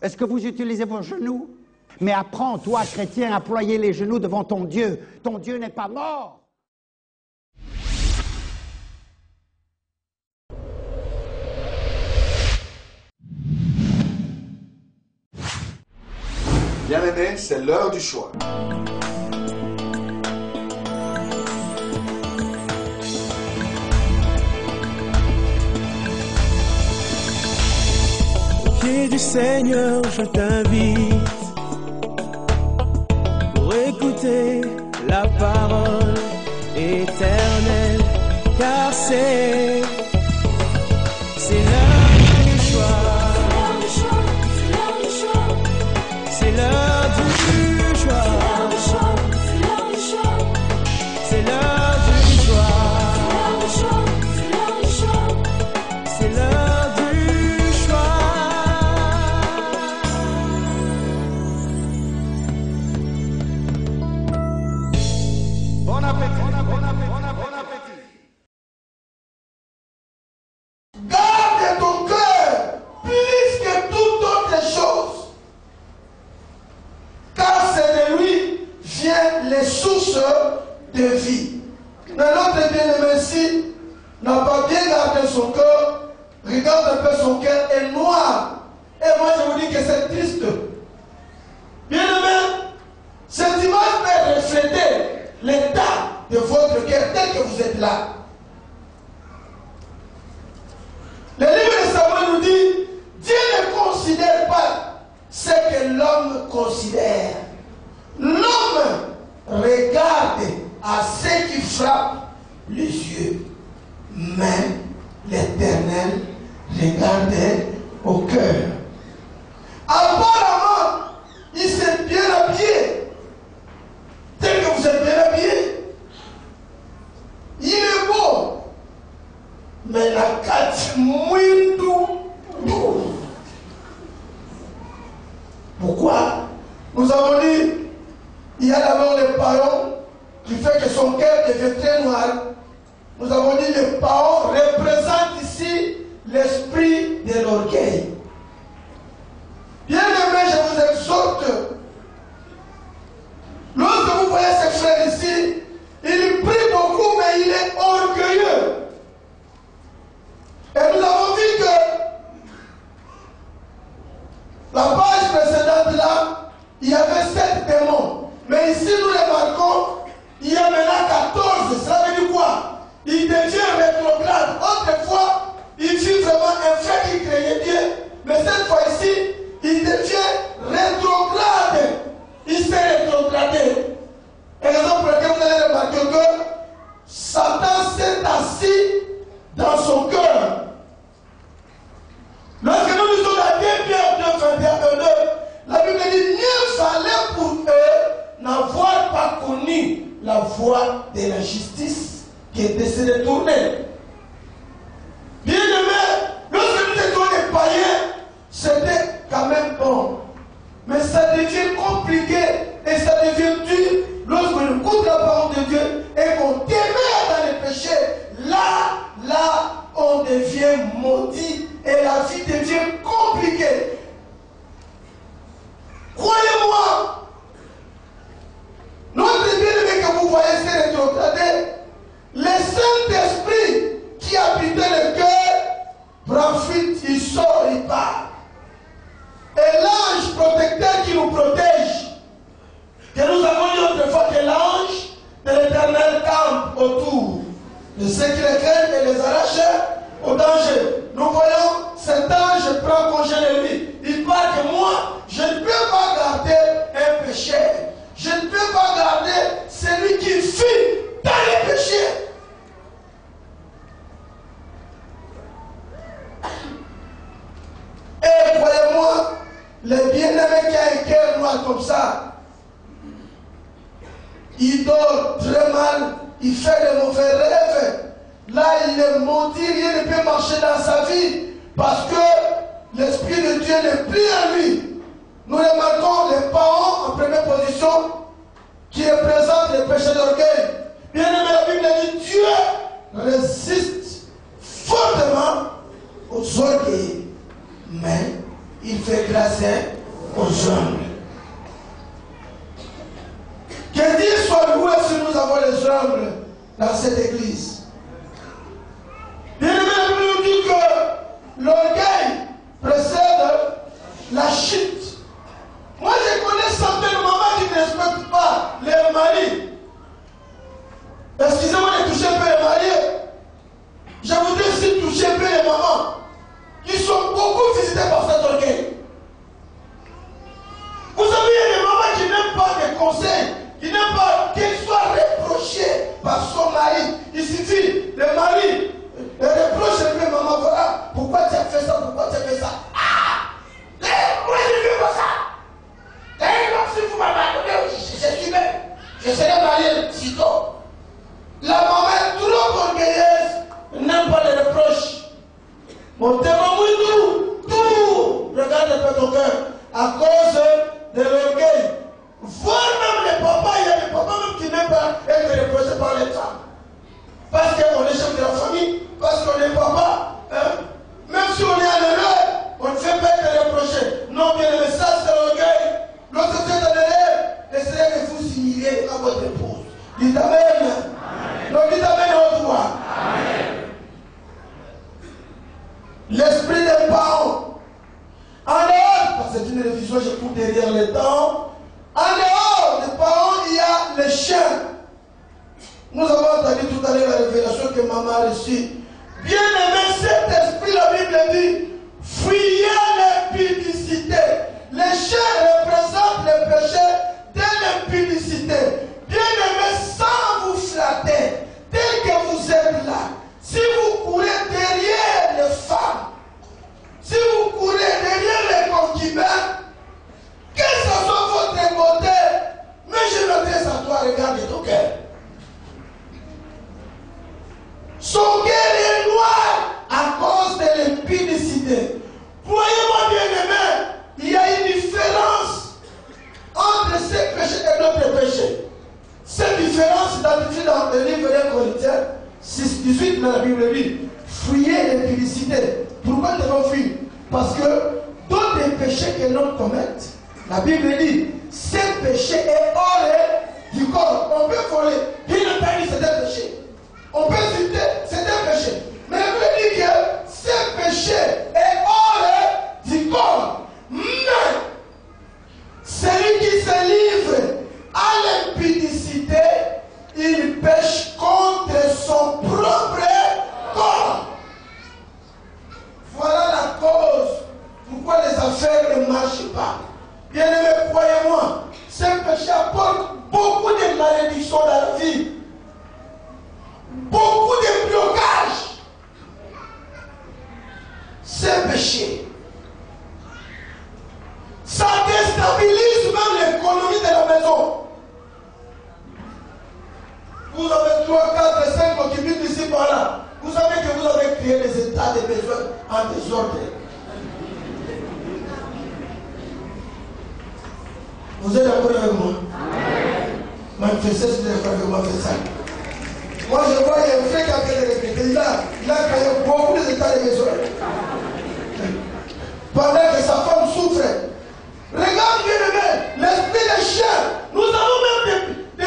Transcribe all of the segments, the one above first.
Est-ce que vous utilisez vos genoux? Mais apprends, toi, chrétien, à ployer les genoux devant ton Dieu. Ton Dieu n'est pas mort. Bien-aimés, c'est l'heure du choix. Au pied du Seigneur, je t'invite pour écouter la parole éternelle, car c'est l'heure du choix. C'est l'heure du choix. C'est l'heure du choix. C'est l'heure du choix. Bon appétit, bon appétit, bon appétit. Garde ton cœur plus que toute autre chose, car c'est de lui viennent les sources de vie. Mais l'autre bien-aimé ici n'a pas bien gardé son cœur. Regarde un peu, son cœur est noir. Et moi je vous dis que c'est triste. Bien-aimé, cette image peut refléter l'état de votre cœur tel que vous êtes là. Le livre de Samuel nous dit, Dieu ne considère pas ce que l'homme considère. L'homme regarde à ce qui frappe les yeux, mais l'Éternel regarde au cœur. Apparemment, il s'est bien habillé, tel que vous êtes bien habillé. Il est beau, mais la carte muito. Pourquoi? Nous avons dit, il y a d'abord le paon qui fait que son cœur devient très noir. Nous avons dit le paon représente ici l'esprit de l'orgueil. Bien-aimé, je vous exhorte, lorsque vous voyez ce frère ici, il prie beaucoup, mais il est orgueilleux. Et nous avons vu que la page précédente là, il y avait 7 démons. Mais ici nous remarquons, il y a maintenant 14. Ça veut dire quoi? Il devient rétrograde. Autrefois, il fut vraiment un frère qui craignait Dieu. Mais cette fois-ci, il devient rétrograde. Il s'est rétrogradé. Et raison pour laquelle vous allez remarquer que Satan s'est assis dans son cœur. Lorsque nous lisons la 2 Pierre 2, 21, 2, la Bible dit, mieux fallait pour eux n'avoir pas connu la voie de la justice qui était se détourner. Bien aimé, lorsque nous étions des païens, c'était quand même bon. Mais ça devient compliqué et ça devient dur lorsque nous écoutons la parole de Dieu et qu'on demeure dans les péchés. Là, on devient maudit et la vie devient compliquée. Croyez-moi, notre bien-aimé que vous voyez s'est rétrogradé, le Saint-Esprit qui habitait le cœur prend fuite, il sort, il part. Et l'ange protecteur qui nous protège, que nous avons dit autrefois que l'ange de l'Éternel campe autour de ceux qui les craignent et les arrache au danger. Nous voyons cet ange prend congé de lui. Il parle que moi, je ne peux pas garder un péché. Je ne peux pas garder celui qui fuit dans les péchés. Et croyez-moi, le bien-aimé qui a un cœur noir comme ça, il dort très mal, il fait de mauvais rêves. Là, il est maudit, rien ne peut marcher dans sa vie parce que l'Esprit de Dieu n'est plus en lui. Nous remarquons les parents en première position qui représentent les péchés d'orgueil. Bien aimé, la Bible dit Dieu résiste fortement aux orgueils, mais il fait grâce aux humbles. Que Dieu soit loué si nous avons les humbles dans cette église. Bien aimé, la Bible nous dit que l'orgueil précède la chute. Moi, je connais certaines mamans qui ne respectent pas les maris. Excusez-moi de toucher un peu les mariés. Je voudrais aussi toucher un peu les mamans qui sont beaucoup visitées par cet orgueil. Vous savez, il y a des mamans qui n'aiment pas des conseils, qui n'aiment pas qu'elles soient reprochées par son mari. Il suffit, le mari reproche un peu, maman, voilà, pourquoi tu as fait ça, pourquoi tu as fait ça. Ah! Moi, je fais comme ça. Donc, si vous m'abandonnez, je suis même. Je serai marié sitôt. La maman est trop orgueilleuse, n'aime pas les reproches. Mon témoin, tout, regarde un peu ton cœur, à cause de l'orgueil. Voir même les papas, il y a des papas même qui n'aiment pas être reprochés par les femmes. Parce qu'on est chef de la famille, parce qu'on est papa. Hein? Même si on est à l'erreur, on ne fait pas être reproché. Non, bien aimé, ça c'est l'orgueil. Lorsque vous êtes à l'erreur, essayez de vous humilier à votre épouse. Dites Amen. Donc dites Amen à haute voix. L'esprit des parents. En dehors, parce que c'est une révision, je coupe derrière les temps. En dehors des parents, il y a les chiens. Nous avons entendu tout à l'heure la révélation que maman a reçue. Bien aimé, cet esprit, la Bible dit, fuyez l'impudicité. Les chiens représentent le péché de l'impudicité. Bien aimé, sans vous flatter, tel que vous êtes là, si vous courez derrière les femmes, si vous courez derrière les concubins, que ce soit votre côté, mais je m'adresse à toi, regarde ton cœur. Son cœur est noir à cause de l'impudicité. Croyez-moi bien aimé, il y a une différence entre ces péchés et d'autres péchés. Cette différence identifiée dans le livre des Corinthiens 6, 18 dans la Bible dit, fuyez l'impudicité. Pourquoi devons fuir? Parce que dans les péchés que l'homme commet, la Bible dit, ce péché est hors du corps. On peut voler, bien entendu c'est un péché. On peut citer, c'est un péché. Mais la Bible dit que ce péché est hors du corps. Mais celui qui se livre à l'impudicité, il pêche contre son propre corps. Voilà la cause pourquoi les affaires ne marchent pas. Bien aimé, croyez-moi, ce péché apporte beaucoup de malédictions dans la vie. Beaucoup de blocages. Ce péché, ça déstabilise même l'économie de la maison. Vous avez 3, 4, 5 concubines ici par là. Vous savez que vous avez créé des états de besoin en désordre. Vous êtes d'accord avec moi? Manifestez si vous êtes d'accord avec moi, c'est ça. Moi je vois, il y a un frère qui a fait des répétés. Il a créé beaucoup d'états de besoin. Pendant que sa femme souffrait. Regarde bien aimé, l'esprit des chiens. Nous avons même des...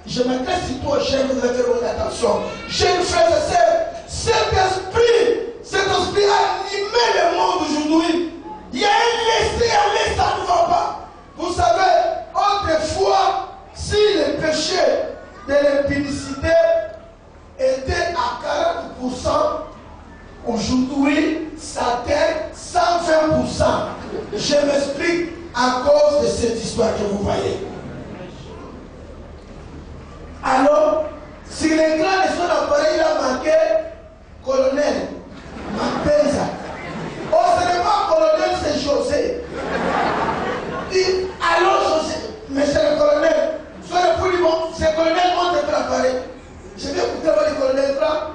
Je m'intéresse surtout aux chiens, vous devez faire votre attention. Jeunes frères et sœurs, cet esprit a animé le monde aujourd'hui. Il y a un laisser aller, ça ne va pas. Vous savez, autrefois, si le péché de l'impudicité était à 40%, aujourd'hui, ça atteint 120%. Je m'explique à cause de cette histoire que vous voyez. Alors, si l'écran de son appareil a marqué colonel Mapenza, oh, ce n'est pas colonel, c'est José. Dit, allô José, monsieur le colonel, soyez pour lui, bon, c'est colonel, on te préparé. Je vais écouter le colonel là.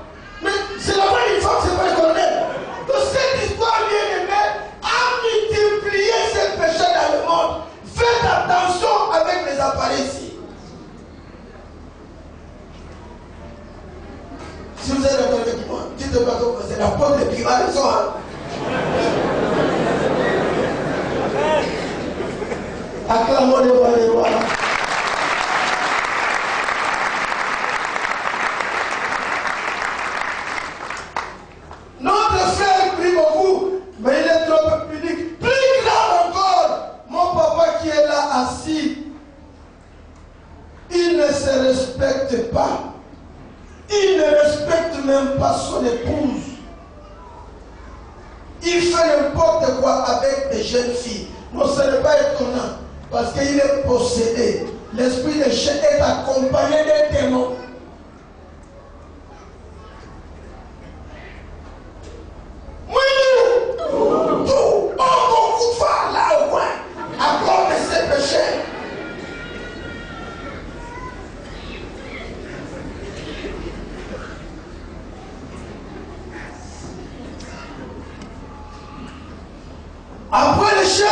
Mais c'est la bonne une femme, c'est pas le colonel. Donc cette histoire bien aimée a multiplié ces péchés dans le monde. Faites attention avec les appareils ici. Si vous êtes d'accord avec moi, dites-moi que vous êtes roi des rois des rois. Notre frère prie beaucoup, mais il est trop pudique. Plus grave encore, mon papa qui est là assis, il ne se respecte pas. Il ne respecte même pas son épouse. Il fait n'importe quoi avec des jeunes filles. Non, ce n'est pas étonnant, parce qu'il est possédé. L'esprit de chien est accompagné des démons. Après le chien,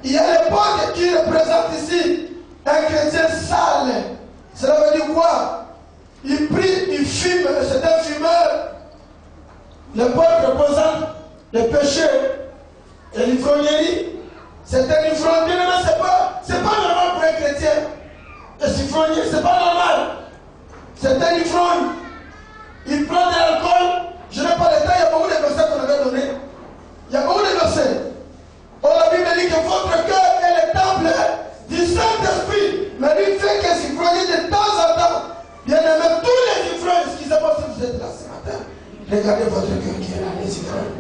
il y a les portes qui représentent ici un chrétien sale. Cela veut dire quoi? Il prie, il fume, c'est un fumeur. Les portes représentent le péché et l'ivrognerie. C'est un ivrogne. Bien aimé, c'est pas normal pour un chrétien de s'ivrogner, c'est pas normal. C'est un ivrogne. Il prend de l'alcool. Je n'ai pas le temps, il y a beaucoup de versets qu'on avait donnés. Il y a beaucoup de versets. Oh, la Bible dit que votre cœur est le temple du Saint-Esprit. Mais lui fait que s'ivrogner de temps en temps. Bien aimé, tous les ivrognes, excusez-moi si vous êtes là ce matin. Regardez votre cœur qui est là, les ivrognes.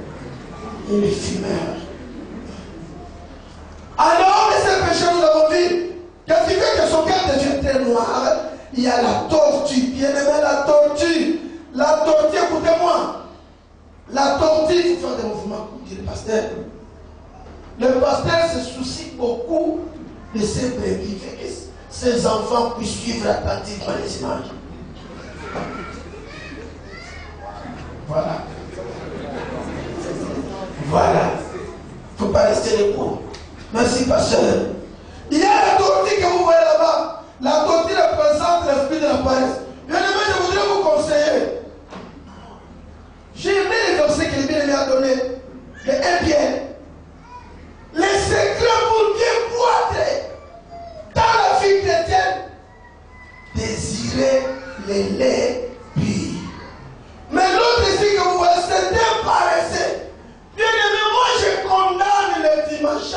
Il est fumeur. Alors, de ces péchés, nous avons vu qu'est-ce qui fait que son cœur devient très noir. Il y a la tortue. Bien aimé, la tortue. La tortue, écoutez-moi. La tortue, il faut faire des mouvements, comme dit le pasteur. Le pasteur se soucie beaucoup de ses brebis, fait que ses enfants puissent suivre attentivement les images. Voilà. Voilà. Il ne faut pas rester debout. Merci, pasteur. Il y a la tortue que vous voyez là-bas. La tortue représente l'esprit de la paresse. Bien aimé, je voudrais vous conseiller. J'ai aimé les versets que le bien-aimé a donné. De 1 Pierre. Les secrets pour bien boire dans la vie chrétienne, désirer les laits purs. Mais l'autre ici que vous voyez, c'est un paresseux. Bien aimé, moi je condamne le dimanche.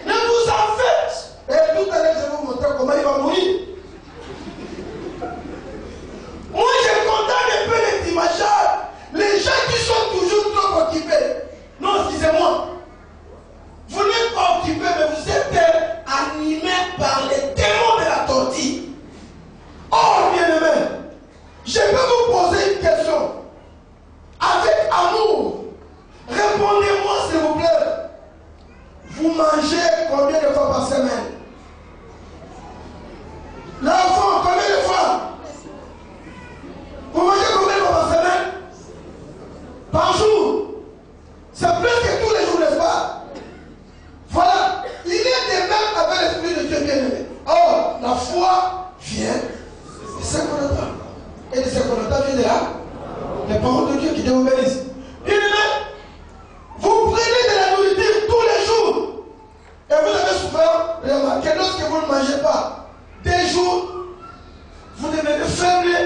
Ne vous en faites. Et tout à l'heure, je vais vous montrer comment il va mourir. Moi je condamne un peu les dimanches. Les gens qui sont toujours trop occupés. Non, excusez-moi. Vous n'êtes pas occupé, mais vous êtes animé par les démons de la tortue. Oh, bien-aimé, je peux vous poser une question. Avec amour, répondez-moi s'il vous plaît. Vous mangez combien de fois par semaine? L'enfant, combien de fois? Vous mangez combien de fois par semaine? Par jour? C'est plus que tous les jours, n'est-ce pas? Voilà, il est de même avec l'Esprit de Dieu bien-aimé. Or, la foi vient de ce qu'on entend. Et de ce qu'on entend vient de là. Les paroles de Dieu qui vous bénissent. Bien-aimé, vous prenez de la nourriture tous les jours. Et vous avez souvent remarqué, lorsque vous ne mangez pas, des jours, vous devenez faible.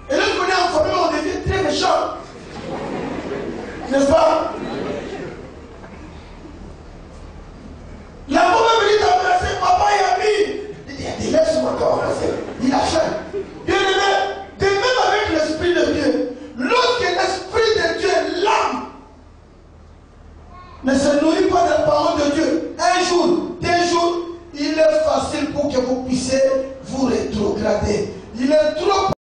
Et lorsque vous êtes en famille, on devient très méchant. N'est-ce pas? La maman me dit d'embrasser, papa il a mis. Il dit, laisse-moi t'embrasser. Il a faim. Bien aimé, de même avec l'Esprit de Dieu. Lorsque l'Esprit de Dieu, l'âme, ne se nourrit pas de la parole de Dieu, un jour, 2 jours, il est facile pour que vous puissiez vous rétrograder. Il est trop